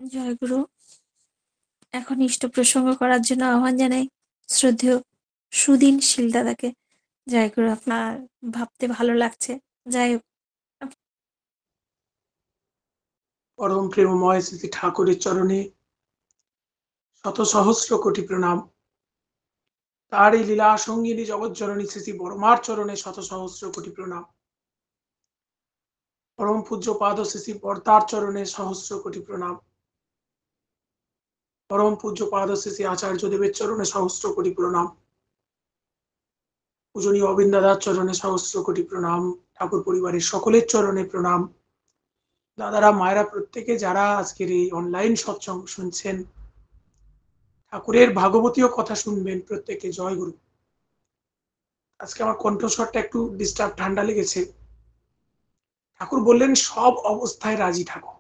জয়গুরু। এখন ইষ্ট প্রসঙ্গ করার জন্য আহ্বান জানাই শ্রদ্ধেয় সুদিন শীল দাদাকে। জয়গুরু, আপনার ভাবতে ভালো লাগছে। যাই হোক, পরম প্রেমময় শ্রী ঠাকুরের চরণে শত সহস্র কোটি প্রণাম। তার এই লীলা সঙ্গিনী জগৎজননী শ্রী বড়মার চরণে শত সহস্র কোটি প্রণাম। পরম পূজ্য পাদ শ্রী বর্তার চরণে সহস্র কোটি প্রণাম। পরম পূজ্য পাদ শ্রী আচার্য দেবের চরণে সহস্র কোটি প্রণাম। পূজনীয় অবিন্দ দাদার চরণে সহস্র কোটি প্রণাম। ঠাকুর পরিবারের সকলের চরণে প্রণাম। দাদারা, মায়েরা, প্রত্যেকে যারা আজকের এই অনলাইন সৎসঙ্গ শুনছেন, ঠাকুরের ভাগবতীয় কথা শুনবেন, প্রত্যেকে জয় গুরু। আজকে আমার কণ্ঠস্বরটা একটু ডিস্টার্ব, ঠান্ডা লেগেছে। ঠাকুর বললেন সব অবস্থায় রাজি থাকো,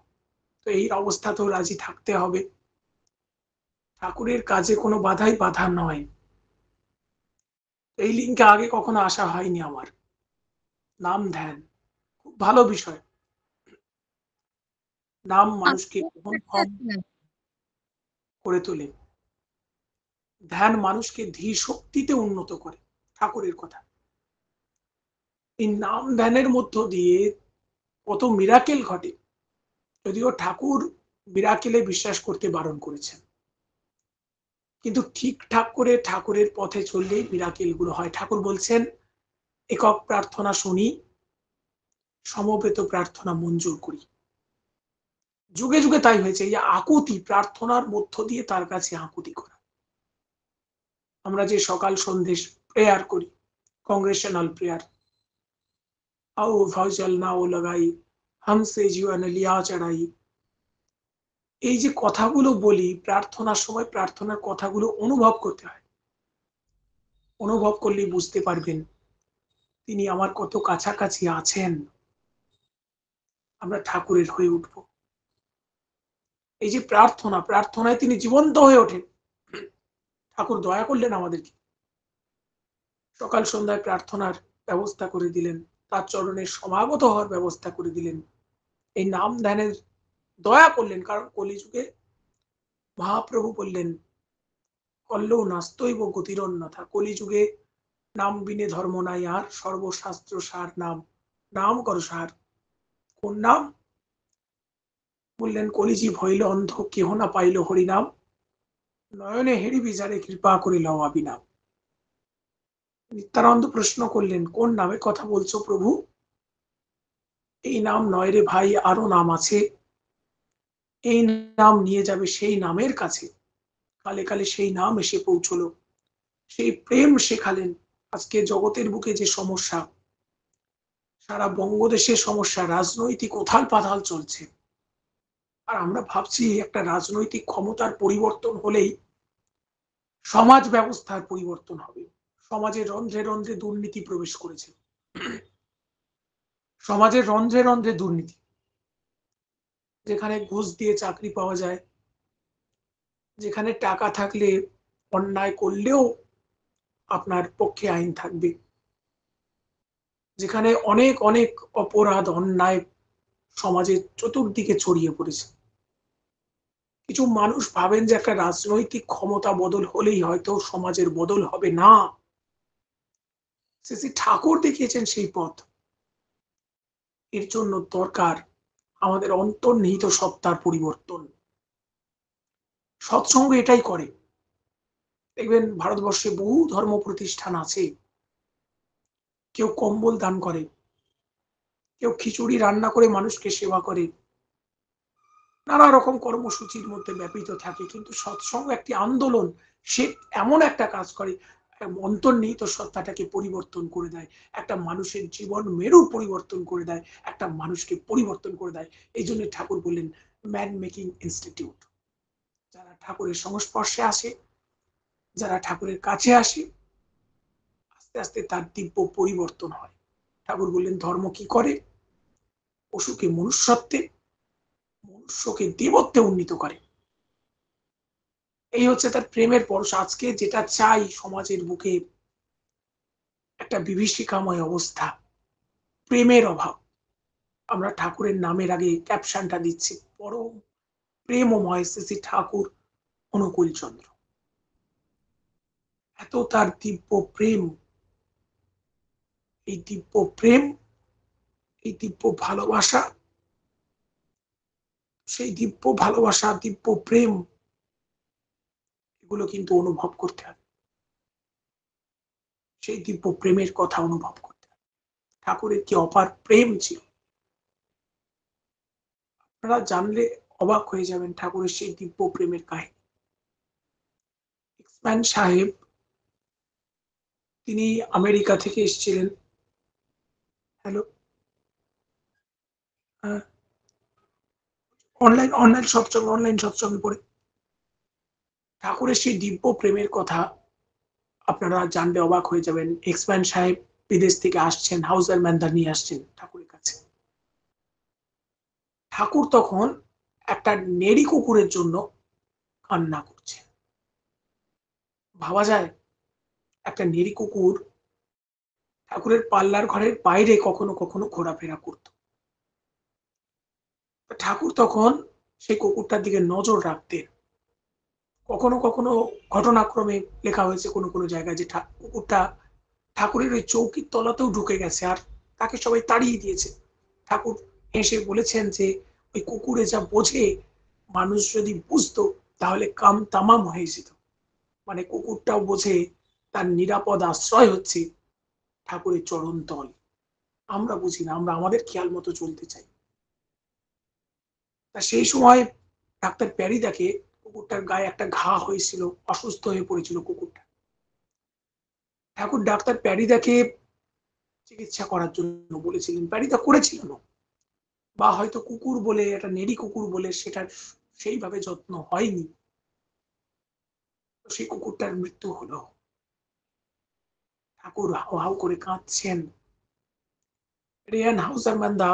তো এই অবস্থাতেও রাজি থাকতে হবে। ঠাকুরের কাজে কোনো বাধাই বাধা নয়। এই লিঙ্কে আগে কখনো আসা হয়নি আমার। নাম ধ্যান খুব ভালো বিষয়। নাম মানুষকে ক্ষম করে তোলে, ধ্যান মানুষকে ধীর শক্তিতে উন্নত করে। ঠাকুরের কথা, এই নাম ধ্যানের মধ্য দিয়ে কত মিরাকেল ঘটে। যদিও ঠাকুর মিরাকেলে বিশ্বাস করতে বারণ করেছেন, কিন্তু ঠিকঠাক করে ঠাকুরের পথে চললেই মিরাকেল গুলো হয়। ঠাকুর বলছেন একক প্রার্থনা শুনি, সমবেত প্রার্থনা মঞ্জুর করি। যুগে যুগে তাই হয়েছে। এই আকুতি, প্রার্থনার মধ্য দিয়ে তার কাছে আকুতি করা। আমরা যে সকাল সন্ধ্যে প্রেয়ার করি, কংগ্রেশনাল প্রেয়ার, आओ फौजल ना ও লাগাই, हमसे जीवन लिया चढ़ाई, এই যে কথাগুলো বলি প্রার্থনার সময়, প্রার্থনার কথাগুলো অনুভব করতে হয়। অনুভব করলেই বুঝতে পারবেন তিনি আমার কত কাছাকাছি আছেন। আমরা ঠাকুরের হয়ে উঠব। এই যে প্রার্থনা, প্রার্থনায় তিনি জীবন্ত হয়ে ওঠেন। ঠাকুর দয়া করলেন আমাদেরকে, সকাল সন্ধ্যায় প্রার্থনার ব্যবস্থা করে দিলেন, তার চরণে সমাগত হওয়ার ব্যবস্থা করে দিলেন। এই নাম ধ্যানের দয়া করলেন, কারণ কলিযুগে মহাপ্রভু বললেন কল্লৌ নাস্তৈব গতিরন্যথা, কলিযুগে নাম বিনে ধর্ম নাই আর, সর্বশাস্ত্র সার নাম, নাম কর সার। কোন নাম? বললেন কলিজীব হইল অন্ধ, কেহ না পাইল হরিনাম, নয়নে হেরি বিচারে কৃপা করিল অবিনাম। নিত্যানন্দ প্রশ্ন করলেন কোন নামে কথা বলছো প্রভু? এই নাম নয় রে ভাই, আরো নাম আছে। এই নাম নিয়ে যাবে সেই নামের কাছে। কালে কালে সেই নাম এসে পৌঁছলো, সেই প্রেম শেখালেন। আজকে জগতের বুকে যে সমস্যা, সারা বঙ্গদেশের সমস্যা, রাজনৈতিক ওথাল পাথাল চলছে। আর আমরা ভাবছি একটা রাজনৈতিক ক্ষমতার পরিবর্তন হলেই সমাজ ব্যবস্থার পরিবর্তন হবে। সমাজের রন্ধ্রে রন্ধ্রে দুর্নীতি প্রবেশ করেছে। সমাজের রন্ধ্রে রন্ধ্রে দুর্নীতি, যেখানে ঘুষ দিয়ে চাকরি পাওয়া যায়, যেখানে টাকা থাকলে অন্যায় করলেও আপনার পক্ষে আইন থাকবে, যেখানে অনেক অনেক অপরাধ অন্যায় সমাজের চতুর্দিকে ছড়িয়ে পড়েছে। কিছু মানুষ ভাবেন যে একটা রাজনৈতিক ক্ষমতা বদল হলেই হয়তো সমাজের বদল হবে। না, শ্রী ঠাকুর দেখিয়েছেন সেই পথ। এর জন্য দরকার আমাদের অন্তর্নিহিত সত্তার পরিবর্তন। সৎসঙ্গ এটাই করে। দেখবেন ভারতবর্ষে বহু ধর্ম প্রতিষ্ঠান আছে। কেউ কম্বল দান করে, কেউ খিচুড়ি রান্না করে মানুষকে সেবা করে, নানা রকম কর্মসূচির মধ্যে ব্যাপৃত থাকে। কিন্তু সৎসঙ্গ একটি আন্দোলন, সে এমন একটা কাজ করে অন্তর্নিহিত সত্তাটাকে পরিবর্তন করে দেয়, একটা মানুষের জীবন মেরু পরিবর্তন করে দেয়, একটা মানুষকে পরিবর্তন করে দেয়। এই জন্য ঠাকুর বললেন ম্যান মেকিং ইনস্টিটিউট। যারা ঠাকুরের সংস্পর্শে আসে, যারা ঠাকুরের কাছে আসে, আস্তে আস্তে তার দিব্য পরিবর্তন হয়। ঠাকুর বললেন ধর্ম কি করে? পশুকে মনুষ্যত্বে, মনুষ্যকে দেবত্বে উন্নীত করে। এই হচ্ছে তার প্রেমের পরশ। আজকে যেটা চাই সমাজের বুকে, একটা বিভীষিকাময় অবস্থা, প্রেমের অভাব। আমরা ঠাকুরের নামের আগে ক্যাপশনটা দিচ্ছি পরম প্রেমময় শ্রী ঠাকুর অনুকূল চন্দ্র। এত তার দিব্য প্রেম, এই দিব্য প্রেম, এই দিব্য ভালোবাসা, সেই দিব্য ভালোবাসা, দিব্য প্রেম, এগুলো কিন্তু অনুভব করতে হবে। সেই দিব্য প্রেমের কথা অনুভব করতে হবে। ঠাকুরের কি অপার প্রেম ছিল, আপনারা জানলে অবাক হয়ে যাবেন ঠাকুরের সেই দিব্য প্রেমের কাহিনী। এক্সম্যান সাহেব, তিনি আমেরিকা থেকে এসেছিলেন। হ্যালো, অনলাইন সৎসঙ্গে পড়ে ঠাকুরের সেই দিব্য প্রেমের কথা আপনারা জানলে অবাক হয়ে যাবেন। এক্সম্যান সাহেব বিদেশ থেকে আসছেন, হাউজার ম্যান্দা নিয়ে আসছেন ঠাকুরের কাছে। ঠাকুর তখন একটা নেড়ি কুকুরের জন্য কান্না করছে। ভাবা যায়, একটা নেড়ি কুকুর ঠাকুরের পাল্লার ঘরের বাইরে কখনো কখনো ঘোরাফেরা করত। ঠাকুর তখন সেই কুকুরটার দিকে নজর রাখতেন। কখনো কখনো ঘটনাক্রমে লেখা হয়েছে কোনো কোনো জায়গায় যে কুকুরটা ঠাকুরের ওই চৌকির তলাতেও ঢুকে গেছে, আর তাকে সবাই তাড়িয়ে দিয়েছে। ঠাকুর হেসে বলেছেন যে ওই কুকুরে যা বোঝে, মানুষ যদি বুঝতো তাহলে কাম তামাম হয়ে যেত। মানে কুকুরটাও বোঝে তার নিরাপদ আশ্রয় হচ্ছে ঠাকুরের চরণ তল। আমরা বুঝি না, আমরা আমাদের খেয়াল মতো চলতে চাই। তা সেই সময় ডাক্তার প্যারিদাকে, কুকুরটার গায়ে একটা ঘা হয়েছিল, অসুস্থ হয়ে পড়েছিল কুকুরটা। ঠাকুর ডাক্তার প্যারিদাকে চিকিৎসা করার জন্য বলেছিলেন, প্যারিদা করেছিলেন, বা হয়তো কুকুর বলে, একটা নেড়ি কুকুর বলে সেটার সেইভাবে যত্ন হয়নি, সেই কুকুরটার মৃত্যু হলো। ঠাকুর হাউ হাউ করে কাঁদছেন। রেয়ান হাউজার ম্যান্দা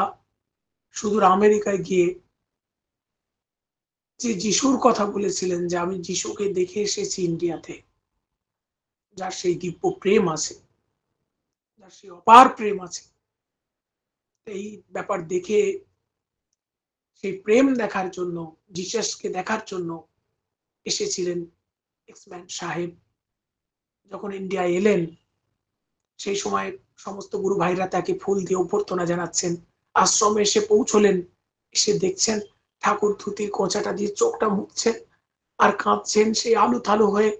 সুদূর আমেরিকায় গিয়ে যে যিশুর কথা বলেছিলেন, যে আমি যিশুকে দেখে এসেছি ইন্ডিয়াতে, যার সেই দিব্য প্রেম আছে, যার সেই অপার প্রেম আছে, এই ব্যাপার দেখে, সেই প্রেম দেখার জন্য, জিসাসকে দেখার জন্য এসেছিলেন এক্সম্যান সাহেব। যখন ইন্ডিয়া এলেন, সেই সময় সমস্ত গুরু ভাইরা তাকে ফুল দিয়ে অভ্যর্থনা জানাচ্ছেন। আশ্রমে এসে পৌঁছলেন, এসে দেখছেন ঠাকুর ধুতির কোঁচাটা দিয়ে চোখটা মুছছেন আর কাঁদছেন সেই আলু থালু হয়ে।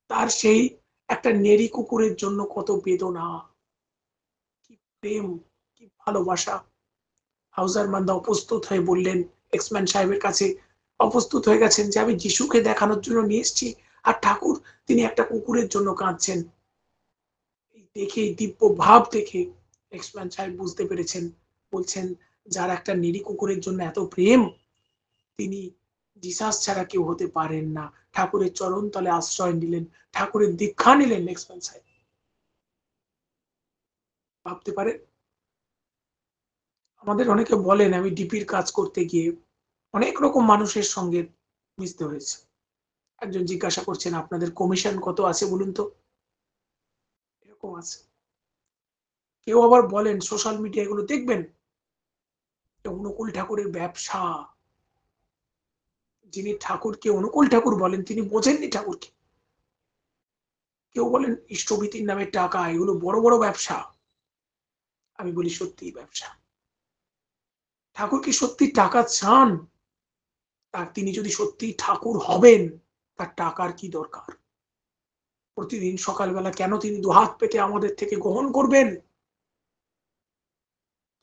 তার সেই একটা নেড়ি কুকুরের জন্য কত বেদনা, কি প্রেম, কি ভালোবাসা। হাউজার মান্দা অপ্রস্তুত হয়ে বললেন এক্সম্যান সাহেবের কাছে, অপ্রস্তুত হয়ে গেছেন, যে আমি যিশুকে দেখানোর জন্য নিয়ে এসেছি, আর ঠাকুর তিনি একটা কুকুরের জন্য কাঁদছেন। দেখে, দিব্য ভাব দেখে এক্সম্যান সাহেব বুঝতে পেরেছেন। বলছেন, যার একটা নেড়ি কুকুরের জন্য এত প্রেম, তিনি জিসাস ছাড়া কেউ হতে পারেন না। ঠাকুরের চরণ তলে আশ্রয় নিলেন, ঠাকুরের দীক্ষা নিলেন এক্সম্যান সাহেব। ভাবতে পারেন, আমাদের অনেকে বলেন, আমি ডিপির কাজ করতে গিয়ে অনেক রকম মানুষের সঙ্গে মিশতে হয়েছে। একজন জিজ্ঞাসা করছেন, আপনাদের কমিশন কত আছে বলুন তো? এরকম আছে। কেউ আবার বলেন, সোশ্যাল মিডিয়া এগুলো দেখবেন, অনুকূল ঠাকুরের ব্যবসা। যিনি ঠাকুরকে অনুকূল ঠাকুর বলেন, তিনি বোঝেননি ঠাকুরকে। কেউ বলেন ইষ্টভীতির নামে টাকা, এগুলো বড় বড় ব্যবসা। আমি বলি সত্যিই ব্যবসা। ঠাকুর কি সত্যি টাকা চান? আর তিনি যদি সত্যি ঠাকুর হবেন, তার টাকার কি দরকার? প্রতিদিন সকালবেলা কেন তিনি দুহাত পেতে আমাদের থেকে গ্রহণ করবেন?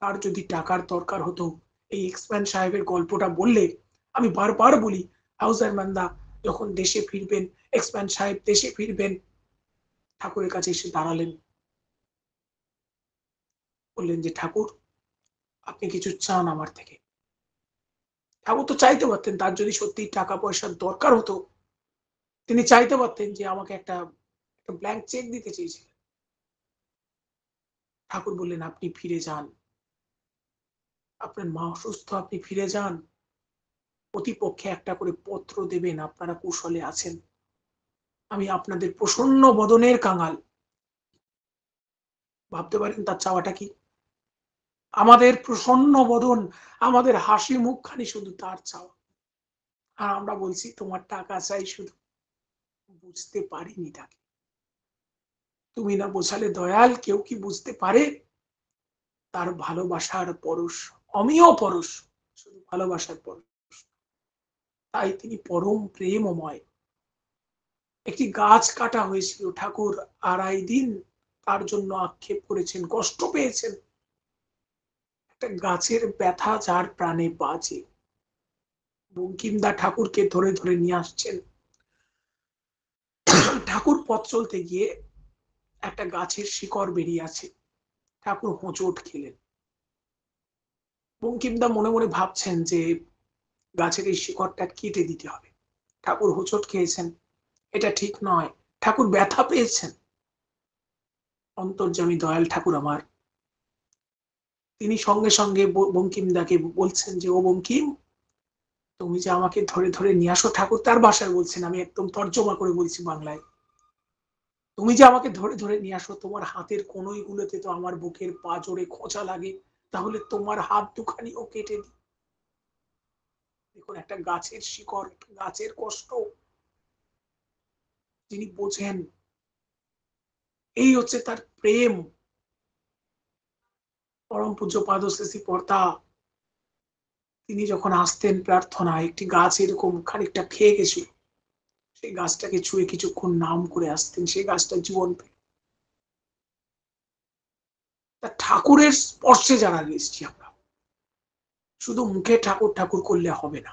তার যদি টাকার দরকার হতো, এই এক্সম্যান সাহেবের গল্পটা বললে, আমি বারবার বলি, হাউজার মান্দা যখন দেশে ফিরবেন, এক্সম্যান সাহেব দেশে ফিরবেন, ঠাকুরের কাছে এসে দাঁড়ালেন, বললেন যে ঠাকুর, আপনি কিছু চান আমার থেকে? ঠাকুর তো চাইতে পারতেন, তার যদি সত্যি টাকা পয়সার দরকার হতো, তিনি চাইতে পারতেন যে আমাকে একটা ব্ল্যাঙ্ক চেক দিতে চেয়েছিলেন। ঠাকুর বললেন, আপনি ফিরে যান, আপনার মা অসুস্থ, আপনি ফিরে যান, প্রতিপক্ষে একটা করে পত্র দেবেন আপনারা কুশলে আছেন, আমি আপনাদের প্রসন্ন বদনের কাঙাল। ভাবতে পারেন তার চাওয়াটা কি? আমাদের প্রসন্ন বদন, আমাদের হাসি মুখখানি শুধু তার চাওয়া। আর আমরা বলছি তোমার টাকা চাই শুধু। বুঝতে পারিনি তাকে। তুমি না বোঝালে দয়াল, কেউ কি বুঝতে পারে তার ভালোবাসার পরশ অমিয় পরশ, শুধু ভালোবাসার পরশ। তাই তিনি পরম প্রেমময়। একটি গাছ কাটা হয়েছিল, ঠাকুর 2.5 দিন তার জন্য আক্ষেপ করেছেন, কষ্ট পেয়েছেন। একটা গাছের ব্যথা যার প্রাণে বাজে, বঙ্কিমদা ঠাকুরকে ধরে ধরে নিয়ে আসছেন। ঠাকুর পথ চলতে গিয়ে একটা গাছের শিকড় বেরিয়ে আছে, ঠাকুর হোঁচট খেলেন। বঙ্কিমদা মনে মনে ভাবছেন যে গাছের এই শিকড়টা কেটে দিতে হবে। ঠাকুর হোঁচট খেয়েছেন, এটা ঠিক নয়। ঠাকুর ব্যথা পেয়েছেন। অন্তর্যামী দয়াল ঠাকুর আমার, তিনি সঙ্গে সঙ্গে বঙ্কিমদাকে বলছেন যে, ও বঙ্কিম, তুমি যে আমাকে ধরে ধরে নিয়ে আসো, ঠাকুর তার ভাষায় বলছেন, আমি একদম তর্জমা করে বলছি বাংলায়। তুমি যে আমাকে ধরে ধরে নিয়ে আসো, তোমার হাতের কনুইগুলোতে তো আমার বুকের পাঁজরে খোঁচা লাগে, তাহলে তোমার হাত দুখানিও কেটে দিই। দেখুন, একটা গাছের শিকড়, গাছের কষ্ট যিনি বোঝেন, এই হচ্ছে তার প্রেম। পরম পূজ্য পাদশ্রী পর্দা তিনি যখন আসতেন প্রার্থনায়, একটি গাছ এরকম খানিকটা খেয়ে গেছিল, সেই গাছটাকে ছুঁয়ে কিছুক্ষণ নাম করে আসতেন, সেই গাছটা জীবন পেল। তা ঠাকুরের স্পর্শে যারা এসেছি আমরা, শুধু মুখে ঠাকুর ঠাকুর করলে হবে না।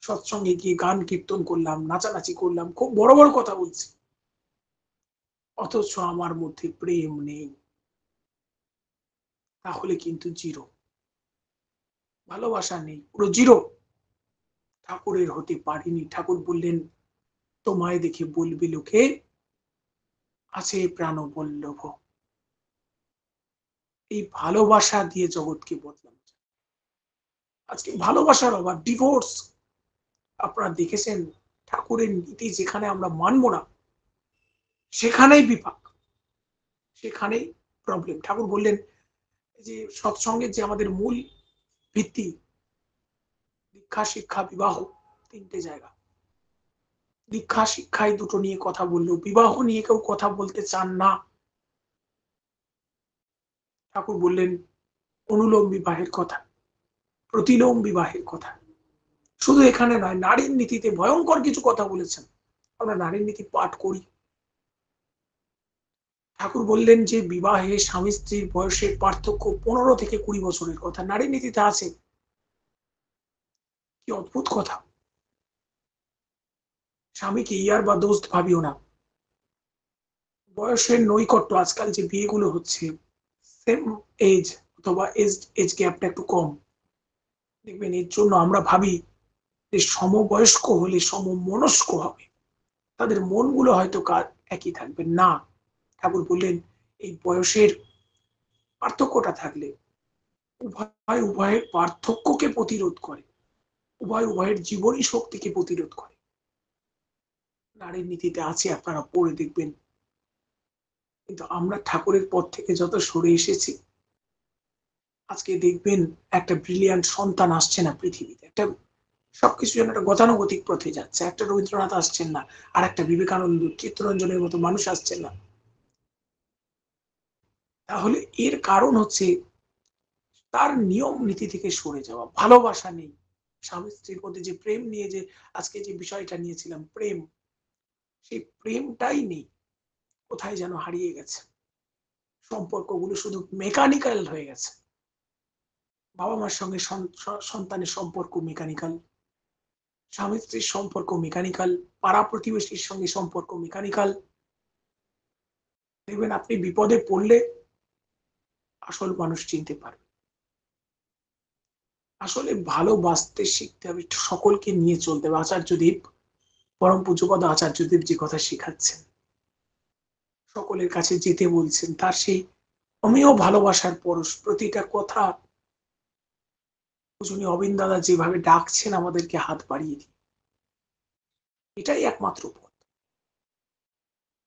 সৎসঙ্গে গিয়ে গান কীর্তন করলাম, নাচানাচি করলাম, খুব বড় বড় কথা বলছি, অথচ আমার মধ্যে প্রেম নেই, তাহলে কিন্তু জিরো। ভালোবাসা নেই, পুরো জিরো। ঠাকুরের হতে পারিনি। ঠাকুর বললেন, তোমায় দেখে বলবে লোকে, আছে প্রাণবল্লভ। এই ভালোবাসা দিয়ে জগৎকে বদলানো যায়। আজকে ভালোবাসার অভাব, ডিভোর্স। আপনারা দেখেছেন, ঠাকুরের নীতি যেখানে আমরা মানব না, সেখানেই বিপাক, সেখানেই প্রবলেম। ঠাকুর বললেন যে সৎসঙ্গের যে আমাদের মূল ভিত্তি, দীক্ষা শিক্ষা বিবাহ, 3টে জায়গা। দীক্ষা শিক্ষায় দুটো নিয়ে কথা বললো, বিবাহ নিয়ে কেউ কথা বলতে চান না। ঠাকুর বললেন অনুলোম বিবাহের কথা, প্রতিলোম বিবাহের কথা। শুধু এখানে নয়, নারীর নীতিতে ভয়ঙ্কর কিছু কথা বলেছেন। আমরা নারীর নীতি পাঠ করি। ঠাকুর বললেন যে বিবাহে স্বামী স্ত্রীর বয়সের পার্থক্য 15 থেকে 20 বছরের কথা নারীর নীতিতে আছে। কি অদ্ভুত কথা। স্বামীকে ইয়ার বা দোস্ত ভাবিও না। বয়সের নৈকট্য, আজকাল যে বিয়েগুলো হচ্ছে, সেম এজ অথবা এজ গ্যাপটা একটু কম, দেখবেন এর জন্য আমরা ভাবি যে সমবয়স্ক হলে সমমনস্ক হবে, তাদের মনগুলো হয়তো একই থাকবে না। ঠাকুর বললেন এই বয়সের পার্থক্যটা থাকলে উভয়ের পার্থক্যকে প্রতিরোধ করে, উভয়ের জীবনী শক্তিকে প্রতিরোধ করে। নারীর নীতিতে আছে, আপনারা পড়ে দেখবেন। কিন্তু আমরা ঠাকুরের পথ থেকে যত সরে এসেছি, আজকে দেখবেন একটা ব্রিলিয়ান্ট সন্তান আসছে না পৃথিবীতে। একটা সবকিছু যেন একটা গতানুগতিক পথে যাচ্ছে। একটা রবীন্দ্রনাথ আসছেন না, আর একটা বিবেকানন্দ, চিত্তরঞ্জনের মতো মানুষ আসছেন না। তাহলে এর কারণ হচ্ছে তার নিয়ম নীতি থেকে সরে যাওয়া, ভালোবাসা নেই। স্বামী স্ত্রীর মধ্যে যে প্রেম নিয়ে যে আজকে যে বিষয়টা নিয়েছিলাম, প্রেম, সেই প্রেমটাই নেই, কোথায় যেন হারিয়ে গেছে। সম্পর্কগুলো শুধু মেকানিক্যাল হয়ে গেছে। বাবা মার সঙ্গে সন্তানের সম্পর্ক মেকানিক্যাল, স্বামী স্ত্রীর সম্পর্ক মেকানিক্যাল, পাড়া প্রতিবেশীর সঙ্গে সম্পর্ক মেকানিক্যাল। দেখবেন আপনি বিপদে পড়লে আসল মানুষ চিনতে পারবে। আসলে ভালোবাসতে শিখতে হবে, সকলকে নিয়ে চলতে হবে। আচার্যদেব, পরম পূজ্যপদ আচার্যদেব যে কথা শেখাচ্ছেন, সকলের কাছে যেতে বলছেন, তার সেই অমেয় ভালোবাসার পরশ, প্রতিটা কথা পূজনীয় অবিন দাদা যেভাবে ডাকছেন আমাদেরকে হাত বাড়িয়ে দিয়ে, এটাই একমাত্র পথ।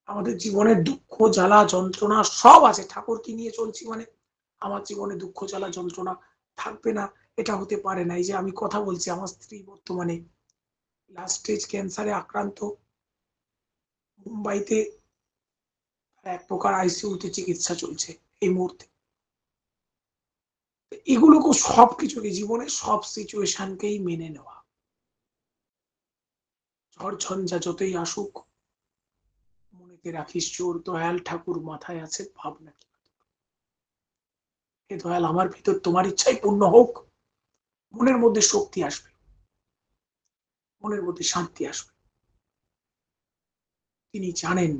আমাদের জীবনের দুঃখ জ্বালা যন্ত্রণা সব আছে, ঠাকুরকে নিয়ে চলছি মানে আমার জীবনে দুঃখ জ্বালা যন্ত্রণা থাকবে না, এটা হতে পারে না। এই যে আমি কথা বলছি, আমার স্ত্রী বর্তমানে লাস্ট স্টেজ ক্যান্সারে আক্রান্ত, মুম্বাইতে এক প্রকার আইসিইউতে চিকিৎসা চলছে এই মুহূর্তে। এগুলোকে সবকিছুকে জীবনের সব সিচুয়েশনকেই মেনে নেওয়া। ঝড় ঝঞ্ঝা যতই আসুক, মনেতে রাখিস চোর দয়াল ঠাকুর মাথায় আছে ভাবনা কি। হে দয়াল, আমার ভিতর তোমার ইচ্ছাই পূর্ণ হোক। মনের মধ্যে শক্তি আসবে, মনের মধ্যে শান্তি আসবে। তিনি জানেন।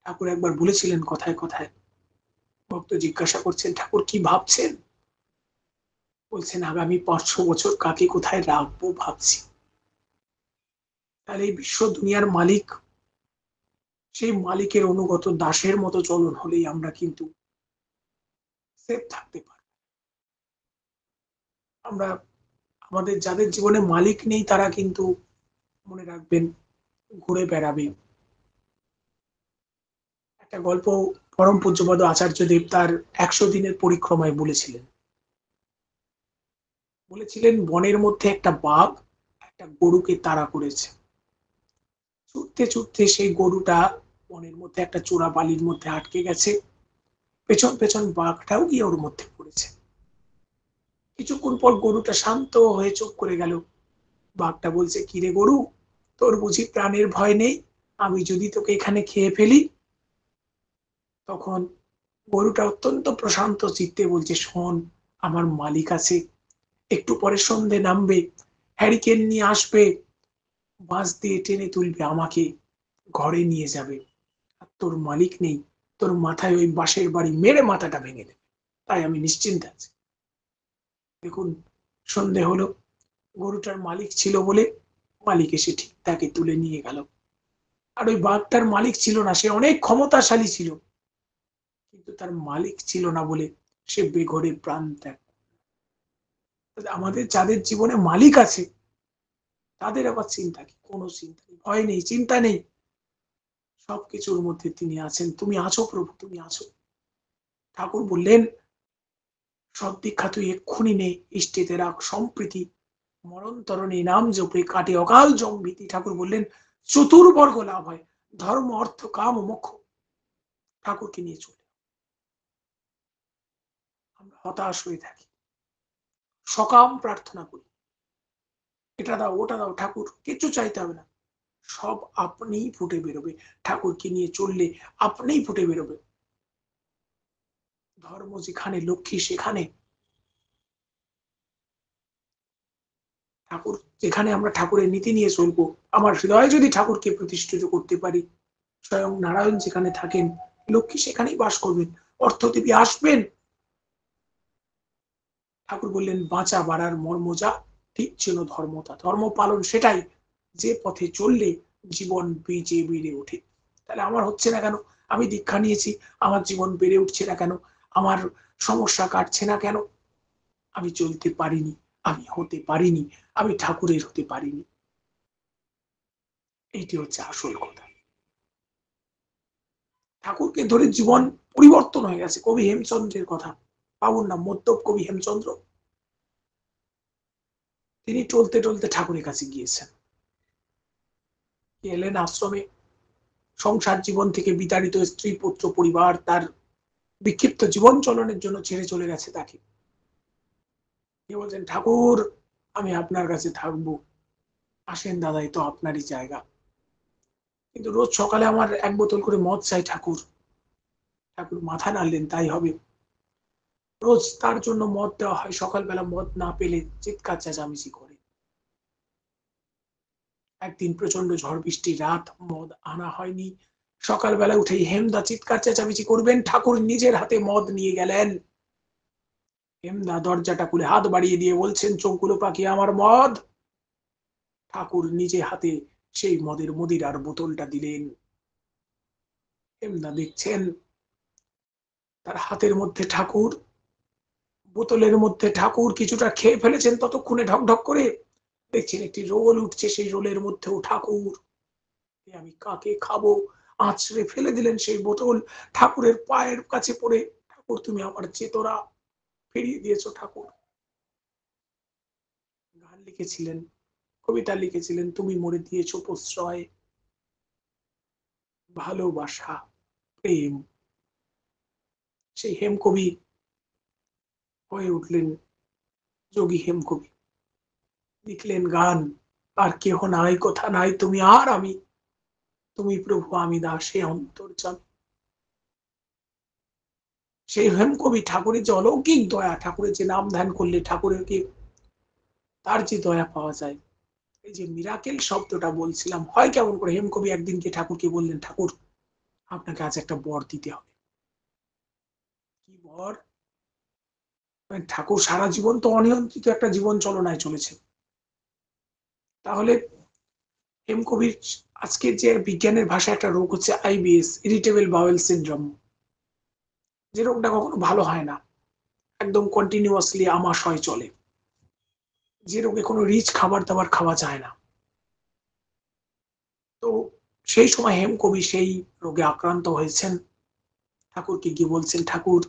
ঠাকুর একবার বলেছিলেন কথায় কথায়, ভক্ত জিজ্ঞাসা করছেন ঠাকুর কি ভাবছেন? বলছেন আগামী 500 বছর কাকে কোথায় রাখবো ভাবছি। তাহলে এই বিশ্ব দুনিয়ার মালিক, সেই মালিকের অনুগত দাসের মতো চলন হলেই আমরা কিন্তু সেফ থাকতে পারি। আমরা আমাদের যাদের জীবনে মালিক নেই তারা কিন্তু মনে রাখবেন ঘুরে বেড়াবে। একটা গল্প পরম পূজ্যপদ আচার্যদেব তার 100 দিনের পরিক্রমায় বলেছিলেন বনের মধ্যে একটা বাঘ একটা গরুকে তাড়া করেছে। ছুটতে ছুটতে সেই গরুটা বনের মধ্যে একটা চোরা বালির মধ্যে আটকে গেছে। পেছন পেছন বাঘটাও গিয়ে ওর মধ্যে পড়েছে। কিছুক্ষণ পর গরুটা শান্ত হয়ে চুপ করে গেল। বাঘটা বলছে কিরে গরু, তোর বুঝি প্রাণের ভয় নেই? আমি যদি তোকে এখানে খেয়ে ফেলি? তখন গরুটা অত্যন্ত প্রশান্ত চিত্তে বলছে শোন, আমার মালিক আছে, একটু পরে সন্ধে নামবে, হ্যারিকেন নিয়ে আসবে, বাঁশ দিয়ে টেনে তুলবে, আমাকে ঘরে নিয়ে যাবে। আর তোর মালিক নেই, তোর মাথায় ওই বাঁশের বাড়ি মেরে মাথাটা ভেঙে দেবে, তাই আমি নিশ্চিন্ত আছি। দেখুন, সন্ধে হলো, গরুটার মালিক ছিল বলে মালিক এসে ঠিক তাকে তুলে নিয়ে গেল। আর ওই বাঘটার মালিক ছিল না, সে অনেক ক্ষমতাশালী ছিল, কিন্তু তার মালিক ছিল না বলে সে বেঘরে প্রাণ ত্যাগ। আমাদের যাদের জীবনে মালিক আছে তাদের আবার চিন্তা কি? কোনো চিন্তা নেই, ভয় নেই, চিন্তা নেই। সবকিছুর মধ্যে তিনি আছেন। তুমি আছো প্রভু, তুমি আছো। ঠাকুর বললেন সব দীক্ষা তুই এক্ষুনি নে, ইষ্টেতে রাখ সম্প্রীতি, মরণ তরণী নাম জপে কাটে অকাল জম্ভীতি। ঠাকুর বললেন চতুর্বর্গ লাভ হয়, ধর্ম অর্থ কাম ও মোক্ষ। ঠাকুরকে নিয়ে চলে আমরা হতাশ হয়ে থাকি, সকাম প্রার্থনা করি, এটা দাও ওটা দাও, ঠাকুর কিছু চাইতে হবে না, সব আপনিই ফুটে বেরোবে। ঠাকুরকে নিয়ে চললে আপনিই ফুটে বেরোবে। ধর্ম যেখানে, লক্ষ্মী সেখানে। ঠাকুর যেখানে, আমরা ঠাকুরের নীতি নিয়ে চলবো। আমার হৃদয়ে যদি ঠাকুরকে প্রতিষ্ঠিত করতে পারি, স্বয়ং নারায়ণ যেখানে থাকেন, লক্ষ্মী সেখানেই বাস করবেন, অর্থদেবী আসবেন। ঠাকুর বললেন বাঁচা বাড়ার মর্ম যা, ঠিক ছিল ধর্মতা। ধর্ম পালন সেটাই যে পথে চললে জীবন বেজে বেড়ে ওঠে। তাহলে আমার হচ্ছে না কেন? আমি দীক্ষা নিয়েছি, আমার জীবন বেড়ে উঠছে না কেন? আমার সমস্যা কাটছে না কেন? আমি চলতে পারিনি, আমি হতে পারিনি, আমি ঠাকুরের হতে পারিনি। এইটি হচ্ছে আসল কথা। ঠাকুরকে ধরে জীবন পরিবর্তন হয়ে গেছে। কবি হেমচন্দ্রের কথা পাবন না, মদ্যপ কবি হেমচন্দ্র, তিনি টলতে টলতে ঠাকুরের কাছে গিয়েছেন। এলেন আশ্রমে, সংসার জীবন থেকে বিতাড়িত স্ত্রী পুত্র পরিবার তার বিক্ষিপ্ত জীবন চলনের জন্য ছেড়ে চলে গেছে তাকে। বলছেন ঠাকুর আমি আপনার কাছে থাকবো, আসেন দাদা, তো আপনারই জায়গা, কিন্তু রোজ সকালে আমার 1 বোতল করে মদ চাই ঠাকুর। ঠাকুর মাথা নাড়লেন তাই হবে। রোজ তার জন্য মদ দেওয়া হয়, সকালবেলা মদ না পেলে চিৎকার চেঁচামেচি করে। একদিন প্রচন্ড ঝড় বৃষ্টির রাত, মদ আনা হয়নি। সকালবেলা উঠেই হেমদা চিৎকার চেঁচামেচি করবেন, ঠাকুর নিজের হাতে মদ নিয়ে গেলেন। হেমদা দরজাটা খুলে হাত বাড়িয়ে দিয়ে বলছেন চোখগুলো পাকিয়ে আমার মদ। ঠাকুর নিজে হাতে সেই মদের মদিরার বোতলটা দিলেন। হেমদা দেখছেন তার হাতের মধ্যে ঠাকুর, বোতলের মধ্যে ঠাকুর, কিছুটা খেয়ে ফেলেছেন ততক্ষণে ঢক ঢক করে। দেখছেন একটি রোল উঠছে, সেই রোলের মধ্যেও ঠাকুর। আমি কাকে খাবো? আছড়ে ফেলে দিলেন সেই বোতল ঠাকুরের পায়ের কাছে পড়ে। ঠাকুর তুমি আমার চেতনা ফিরিয়ে দিয়েছো ঠাকুর। গান লিখেছিলেন কবিতা লিখেছিলেন, তুমি মোরে দিয়েছ প্রশ্রয়, ভালোবাসা, প্রেম। সেই হেমকবি হয়ে উঠলেন যোগী হেমকবি। লিখলেন গান, আর কেহ নাই, কথা নাই, তুমি আর আমি, তুমি প্রভু আমি দাস, সে অন্তর্যামী। সেই হেমকবি ঠাকুরের যে অলৌকিক দয়া, ঠাকুরের যে নাম ধ্যান করলে ঠাকুরের কি তার যে দয়া পাওয়া যায়। এই যে মিরাকেল শব্দটা বলছিলাম, হয় কেমন করে, হেমকবি একদিনকে ঠাকুরকে বললেন, ঠাকুর আপনাকে আজ একটা বর দিতে হবে। কি বর? ঠাকুর সারা জীবন তো অনিয়ন্ত্রিত একটা জীবন চলনায় চলেছে। তাহলে হেমকবির আজকের যে বিজ্ঞানের ভাষায় একটা রোগ হচ্ছে আইবিএস, ইরিটেবল বাওয়েল সিনড্রোম, যে রোগটা কখনো ভালো হয় না, একদম কন্টিনিউয়াসলি আমাশয় চলে, যে রোগে কোনো রিচ খাবার দাবার খাওয়া যায় না। তো সেই সময় হেমকবি সেই রোগে আক্রান্ত হয়েছেন। ঠাকুরকে গিয়ে বলছেন, ঠাকুর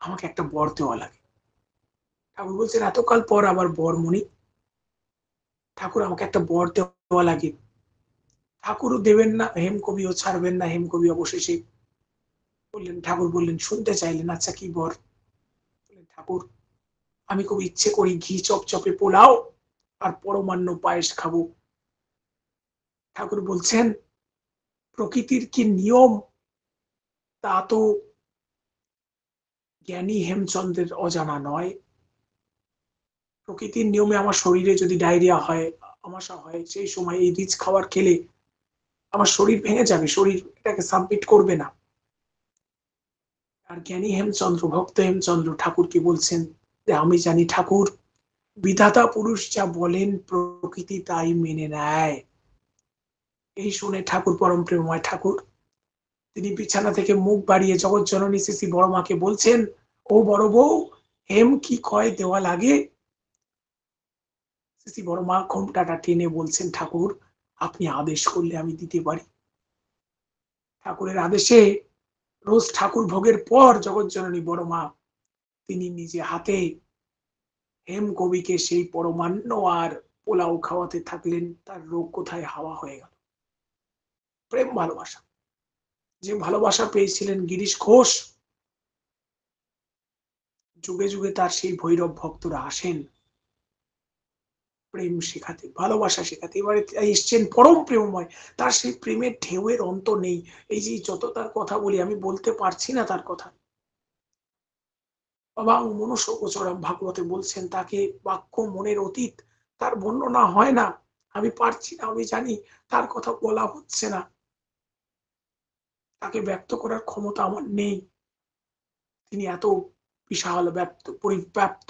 আমাকে একটা বর দেওয়া লাগে। ঠাকুর বলছেন, এতকাল পর আবার বর মনি? ঠাকুর আমাকে একটা বর দেওয়া লাগে। ঠাকুরও দেবেন না, হেমকবিও ছাড়বেন না। হেমকবি অবশেষে বললেন, ঠাকুর বললেন, শুনতে চাইলেন, আচ্ছা কি বর? বললেন, ঠাকুর আমি খুব ইচ্ছে করি ঘি চপচপে পোলাও আর পরমান্ন পায়েস খাবো। ঠাকুর বলছেন, প্রকৃতির কি নিয়ম তা তো জ্ঞানী হেমচন্দ্রের অজানা নয়। প্রকৃতির নিয়মে আমার শরীরে যদি ডায়রিয়া হয়, আমাশা হয়, সেই সময় এই রিচ খাবার খেলে আমার শরীর ভেঙে যাবে, শরীর এটাকে সাবমিট করবে না। আর জ্ঞানী হেমচন্দ্র, ভক্ত হেমচন্দ্র ঠাকুরকে বলছেন যে, আমি জানি ঠাকুর, বিধাতা পুরুষ যা বলেন প্রকৃতি তাই মেনে নেয়। এই শুনে ঠাকুর পরম প্রেমময় ঠাকুর, তিনি বিছানা থেকে মুখ বাড়িয়ে জগৎ জননী শ্রী বড় মাকে বলছেন, ও বড় বউ, হেম কি কয় দেওয়া লাগে? শ্রী বড় মা ঘোমটাটা টেনে বলছেন, ঠাকুর আপনি আদেশ করলে আমি দিতে পারি। ঠাকুরের আদেশে রোজ ঠাকুর ভোগের পর জগৎ জননী বড় মা তিনি নিজে হাতে হেম কবিকে সেই পরমান্ন আর পোলাও খাওয়াতে থাকলেন। তার রোগ কোথায় হাওয়া হয়ে গেল। প্রেম ভালোবাসা, যে ভালোবাসা পেয়েছিলেন গিরিশ ঘোষ, যুগে যুগে তার সেই ভৈরব ভক্তরা আসেন প্রেম শেখাতে, ভালোবাসা শেখাতে। এবারে এসছেন পরম প্রেমময়, তার সেই প্রেমের ঢেউয়ের অন্ত নেই। এই যে যত তার কথা বলি, আমি বলতে পারছি না তার কথা। বাবা মনুষ্য গোচরম ভাগবতে বলছেন, তাকে বাক্য মনের অতীত, তার বর্ণনা হয় না। আমি পারছি না, আমি জানি তার কথা বলা হচ্ছে না, তাকে ব্যক্ত করার ক্ষমতা আমার নেই। তিনি এত বিশাল ব্যক্ত পরিব্যাপ্ত,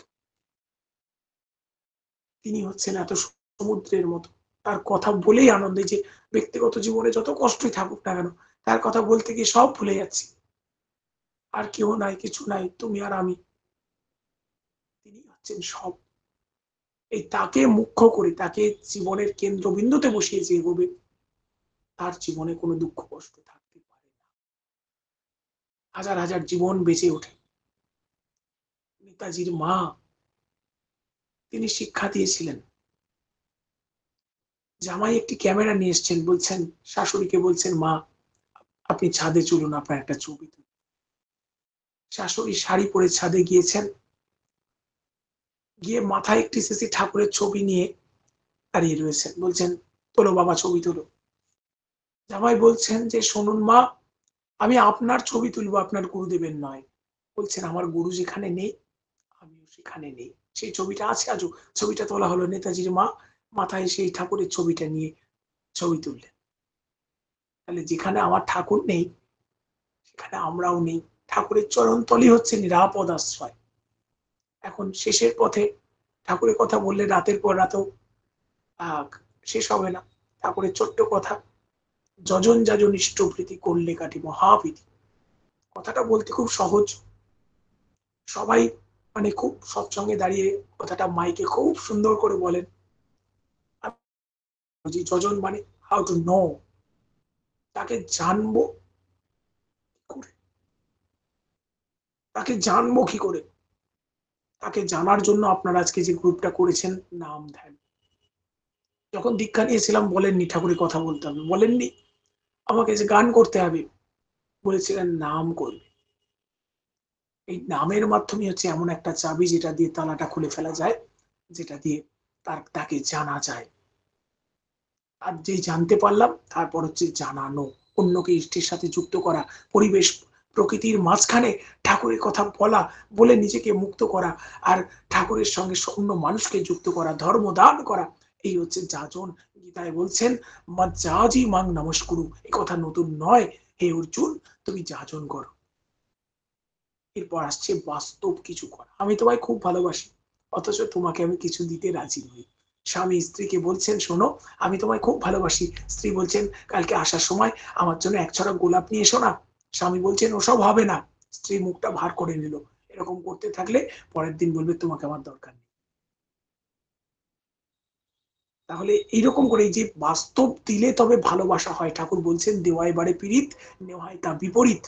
তিনি হচ্ছেন এত সমুদ্রের মতো। তার কথা বলেই আনন্দে, যে ব্যক্তিগত জীবনে যত কষ্টই থাকুক না কেন, তার কথা বলতে গিয়ে সব ভুলে যাচ্ছি। আর কেউ নাই, কিছু নাই, তুমি আর আমি, তিনি হচ্ছেন সব। এই তাকে মুখ্য করে, তাকে জীবনের কেন্দ্রবিন্দুতে বসিয়ে যে এগোবে, তার জীবনে কোনো দুঃখ কষ্ট থাকতে পারে না। হাজার হাজার জীবন বেঁচে ওঠে। নেতাজির মা, তিনি শিক্ষা দিয়েছিলেন। জামাই একটি ক্যামেরা নিয়ে এসছেন, বলছেন শাশুড়িকে বলছেন, মা আপনি ছাদে চলুন, আপনার একটা ছবি তুলি। শাশুড়ি শাড়ি পরে ছাদে গিয়েছেন, গিয়ে মাথায় একটি সিসি ঠাকুরের ছবি নিয়ে দাঁড়িয়ে রয়েছেন, বলছেন তোলো বাবা ছবি তোলো। জামাই বলছেন যে, শুনুন মা, আমি আপনার ছবি তুলবো, আপনার গুরুদেবের নয়। বলছেন, আমার গুরু যেখানে নেই আমিও সেখানে নেই। সেই ছবিটা আছে আজও। ছবিটা তোলা হলো, নেতাজির মা মাথায় সেই ঠাকুরের ছবিটা নিয়ে ছবি তুললেন। তাহলে যেখানে আমার ঠাকুর নেই সেখানে আমরাও নেই। ঠাকুরের চরণতলই হচ্ছে নিরাপদ আশ্রয়। এখন শেষের পথে ঠাকুরের কথা বললে রাতের পর রাতেও শেষ হবে না। ঠাকুরের ছোট্ট কথা, যজন যাজন ইষ্টপ্রীতি করলে কাটি মহাবিধি। কথাটা বলতে খুব সহজ, সবাই মানে খুব সৎসঙ্গে দাঁড়িয়ে কথাটা মাইকে খুব সুন্দর করে বলেন। যজন মানে হাউ টু নো, তাকে জানবো করে, তাকে জানবো কি করে? তাকে জানার জন্য আপনারা আজকে যে গ্রুপটা করেছেন নাম ধ্যান, যখন দীক্ষা নিয়েছিলাম বলেননি ঠাকুরের কথা বলতে হবে, বলেননি আমাকে যে গান করতে হবে, বলেছিলেন নাম করবে। এই নামের মাধ্যমে হচ্ছে এমন একটা চাবি যেটা দিয়ে তালাটা খুলে ফেলা যায়, যেটা দিয়ে তাকে জানা যায়। আর যেই জানতে পারলাম তারপর হচ্ছে জানানো, অন্যকে ইষ্টের সাথে যুক্ত করা, পরিবেশ প্রকৃতির মাঝখানে ঠাকুরের কথা বলা, বলে নিজেকে মুক্ত করা, আর ঠাকুরের সঙ্গে অন্য মানুষকে যুক্ত করা, ধর্ম দান করা, এই হচ্ছে যাজন। গীতায় বলছেন মা যাজি মাং নমস্কুরু, এ কথা নতুন নয়। হে অর্জুন, তুমি যাজন করো। এরপর আসছে বাস্তব কিছু করা। আমি তোমায় খুব ভালোবাসি, অথচ তোমাকে আমি কিছু দিতে রাজি নই। স্বামী স্ত্রীকে বলছেন শোনো, আমি তোমায় খুব ভালোবাসি। স্ত্রী বলছেন কালকে আসার সময় আমার জন্য এক ছড়া গোলাপ নিয়ে এসো না। স্বামী বলছেন ওসব হবে না। স্ত্রী মুখটা ভার করে নিল। এরকম করতে থাকলে পরের দিন বলবে তোমাকে আমার দরকার নেই। তাহলে এইরকম করে যে বাস্তব দিলে তবে ভালোবাসা হয়। ঠাকুর বলছেন দেওয়ায় বাড়ে পীড়িত, নেওয়ায় তা বিপরীত।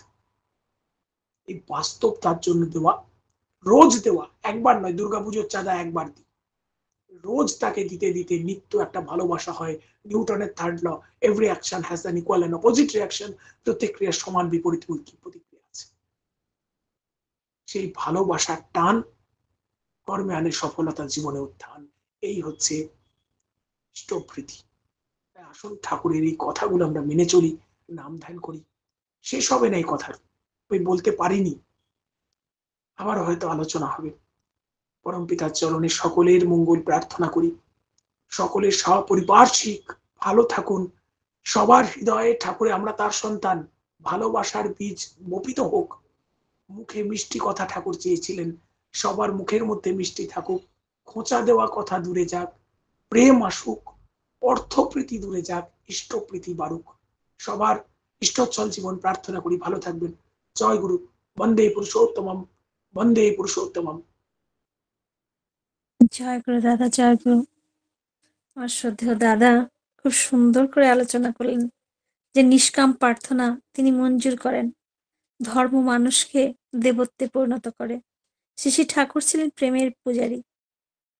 এই বাস্তব তার জন্য দেওয়া, রোজ দেওয়া, একবার নয়। দুর্গাপুজোর চাঁদা একবার দিই, রোজ তাকে দিতে দিতে নিত্য একটা ভালোবাসা হয়। নিউটনের third law, every action has an equal and opposite reaction. প্রত্যেক ক্রিয়ার সমান বিপরীত প্রতিক্রিয়া আছে। সেই ভালোবাসার টান কর্মে আনে সফলতা, জীবনে উত্থান। এই হচ্ছে ইষ্টপ্রীতি। আসুন ঠাকুরের এই কথাগুলো আমরা মেনে চলি, নাম ধ্যান করি। শেষ হবে না এই কথার, আমি বলতে পারিনি, আবার হয়তো আলোচনা হবে। পরম পিতার চরণে সকলের মঙ্গল প্রার্থনা করি। সকলের সপরিবার্ষিক ভালো থাকুন। সবার হৃদয়ে ঠাকুরে আমরা তার সন্তান, ভালোবাসার বীজ বপিত হোক। মুখে মিষ্টি কথা ঠাকুর চেয়েছিলেন, সবার মুখের মধ্যে মিষ্টি থাকুক। খোঁচা দেওয়া কথা দূরে যাক, প্রেম আসুক, অর্থপ্রীতি দূরে যাক, ইষ্টপ্রীতি বাড়ুক। সবার ইষ্টচ্ছল জীবন প্রার্থনা করি। ভালো থাকবেন। জয় গুরু। বন্দে পুরুষোত্তমম, বন্দে পুরুষোত্তমম। জয় গুরু দাদা, জয় গুরু। আমার শ্রদ্ধেয় দাদা খুব সুন্দর করে আলোচনা করলেন যে নিষ্কাম প্রার্থনা তিনি মঞ্জুর করেন। ধর্ম মানুষকে দেবত্বে পরিণত করে। শ্রী ঠাকুর ছিলেন প্রেমের পূজারী।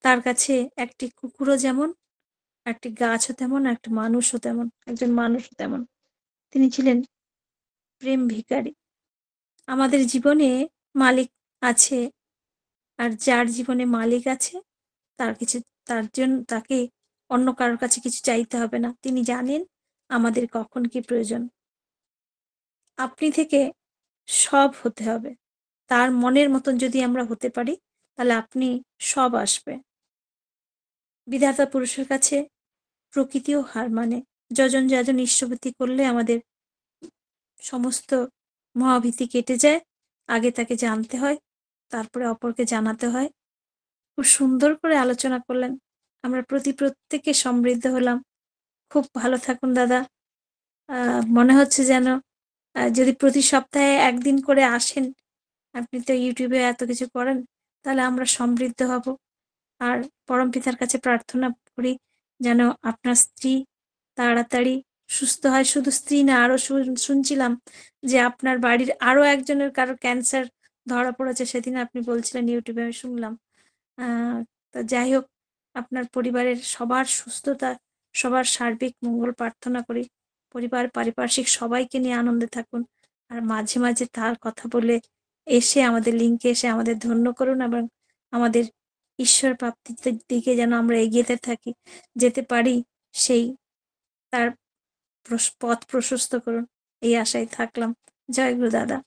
তার কাছে একটি কুকুরও যেমন, একটি গাছও তেমন, একটা মানুষও তেমন, একজন মানুষও তেমন। তিনি ছিলেন প্রেম ভিখারী। আমাদের জীবনে মালিক আছে, আর যার জীবনে মালিক আছে তার কিছু, তার জন্য তাকে অন্য কারোর কাছে কিছু চাইতে হবে না। তিনি জানেন আমাদের কখন কি প্রয়োজন। আপনি থেকে সব হতে হবে। তার মনের মতন যদি আমরা হতে পারি তাহলে আপনি সব আসবে। বিধাতা পুরুষের কাছে প্রকৃতিও হার মানে। যজন যাজন ঈশ্বরভীতি করলে আমাদের সমস্ত মহাভীতি কেটে যায়। আগে তাকে জানতে হয়, তারপরে অপরকে জানাতে হয়। খুব সুন্দর করে আলোচনা করলেন। আমরা প্রত্যেকে সমৃদ্ধ হলাম। খুব ভালো থাকুন দাদা। মনে হচ্ছে যেন যদি প্রতি সপ্তাহে একদিন করে আসেন, আপনি তো ইউটিউবে এত কিছু করেন, তাহলে আমরা সমৃদ্ধ হব। আর পরম পিতার কাছে প্রার্থনা করি যেন আপনার স্ত্রী তাড়াতাড়ি সুস্থ হয়। শুধু স্ত্রী না, আরো শুনছিলাম যে আপনার বাড়ির আরো একজনের কারো ক্যান্সার ধরা পড়েছে। সেদিন আপনি বলছিলেন ইউটিউবে, আমি শুনলাম। আহ তো যাই হোক, আপনার পরিবারের সবার সুস্থতা, সবার সার্বিক মঙ্গল প্রার্থনা করি। পরিবার পারিপার্শ্বিক সবাইকে নিয়ে আনন্দে থাকুন। আর মাঝে মাঝে তার কথা বলে এসে আমাদের লিঙ্কে এসে আমাদের ধন্য করুন, এবং আমাদের ঈশ্বর প্রাপ্তির দিকে যেন আমরা এগিয়ে থাকি, যেতে পারি, সেই তার পথ প্রশস্ত করুন। এই আশায় থাকলাম। জয় গুরু দাদা।